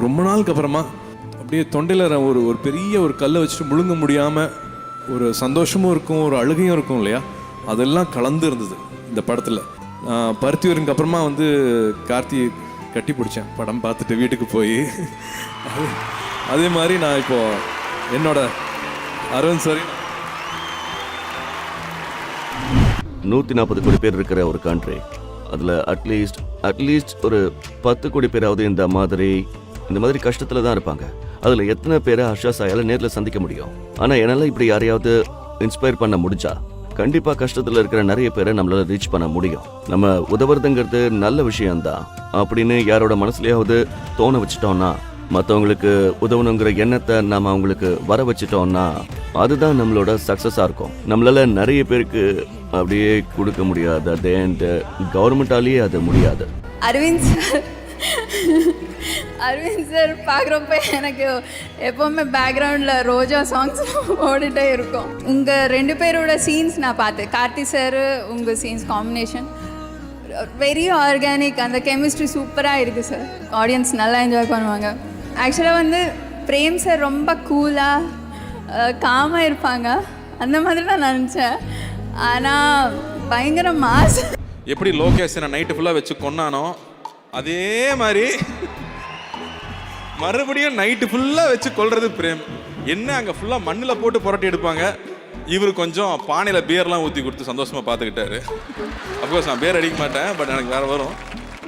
ரொம்ப நாளுக்கு அப்புறமா அப்படியே தொண்டையில் ஒரு பெரிய ஒரு கல்லை வச்சுட்டு முழுங்க முடியாமல் ஒரு சந்தோஷமும் இருக்கும், ஒரு அழுகையும் இருக்கும் இல்லையா, அதெல்லாம் கலந்து இருந்தது இந்த படத்தில். பருத்தியூருக்கு அப்புறமா வந்து கார்த்தி கட்டி பிடிச்சேன் படம் பார்த்துட்டு வீட்டுக்கு போய். அதே மாதிரி நான் இப்போது என்னோட அரவிந்த் சாரி 140 கோடி பேர் இருக்கிற ஒரு கண்ட்ரி, அதில் அட்லீஸ்ட் ஒரு 10 கோடி பேராவது இந்த மாதிரி கஷ்டத்தில் தான் இருப்பாங்க. அதில் எத்தனை பேரை ஹர்ஷா சாயால நேரில் சந்திக்க முடியும்? ஆனால் என்னால் இப்படி யாரையாவது இன்ஸ்பயர் பண்ண முடிஞ்சா கண்டிப்பாக கஷ்டத்தில் இருக்கிற நிறைய பேரை நம்மளால ரீச் பண்ண முடியும். நம்ம உதவுறதுங்கிறது நல்ல விஷயம்தான் அப்படின்னு யாரோட மனசுலையாவது தோண வச்சுட்டோம்னா, மற்றவங்களுக்கு உதவணுங்கிற எண்ணத்தை நாம் அவங்களுக்கு வர வச்சுட்டோம்னா அதுதான் நம்மளோட சக்ஸஸாக இருக்கும். நம்மளால நிறைய பேருக்கு அப்படியே கொடுக்க முடியாது, அது கவர்மெண்டாலேயே அது முடியாது. அரவிந்த் சார் பார்க்குறப்ப எனக்கு எப்போவுமே பேக்ரவுண்டில் ரோஜா சாங்ஸ் ஓடிட்டே இருக்கும். உங்கள் 2 பேரோட சீன்ஸ் நான் பார்த்தேன். கார்த்தி சார் உங்கள் சீன்ஸ் காம்பினேஷன் வெரி ஆர்கானிக், அந்த கெமிஸ்ட்ரி சூப்பராக இருக்குது சார். ஆடியன்ஸ் நல்லா என்ஜாய் பண்ணுவாங்க. ஆக்சுவலாக வந்து பிரேம் சார் ரொம்ப கூலாக காமாக இருப்பாங்க, அந்த மாதிரி தான் நான் நினச்சேன். ஆனால் பயங்கர மாஸ். எப்படி லோகேஷனை நைட்டு ஃபுல்லாக வச்சு கொண்டானோ அதே மாதிரி மறுபடியும் நைட்டு ஃபுல்லாக வச்சு கொள்வது பிரேம். என்ன அங்கே ஃபுல்லாக மண்ணில் போட்டு புரட்டி எடுப்பாங்க, இவர் கொஞ்சம் பானையில் பியர்லாம் ஊற்றி கொடுத்து சந்தோஷமாக பார்த்துக்கிட்டாரு. அஃப்கோர்ஸ் நான் பேர் அடிக்க மாட்டேன், பட் எனக்கு வேறு வரும்.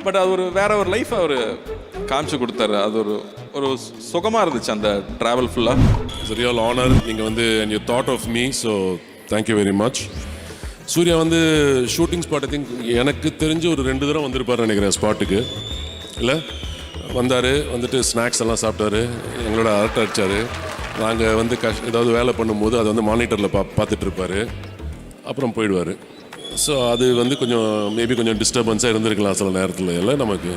பட் அது வேற ஒரு லைஃப் அவர் காமிச்சு கொடுத்தாரு. அது ஒரு சுகமாக இருந்துச்சு அந்த ட்ராவல் ஃபுல்லாக. It's real honour. நீங்கள் வந்து and you thought of me, so thank you very much. Suriya வந்து ஷூட்டிங் ஸ்பாட் ஐ திங்க் எனக்கு தெரிஞ்சு ஒரு 2 தடவை வந்திருப்பார் நினைக்கிறேன் ஸ்பாட்டுக்கு. இல்லை வந்துட்டு ஸ்நாக்ஸ் எல்லாம் சாப்பிட்டாரு, எங்களோட அரட்டை அடித்தார். நாங்கள் வந்து ஏதாவது வேலை பண்ணும்போது அதை வந்து மானிட்டரில் பார்த்துட்ருப்பார், அப்புறம் போயிடுவார். ஸோ அது வந்து கொஞ்சம் மேபி கொஞ்சம் டிஸ்டர்பன்ஸாக இருந்திருக்கலாம் சில நேரத்தில். இல்லை நமக்கு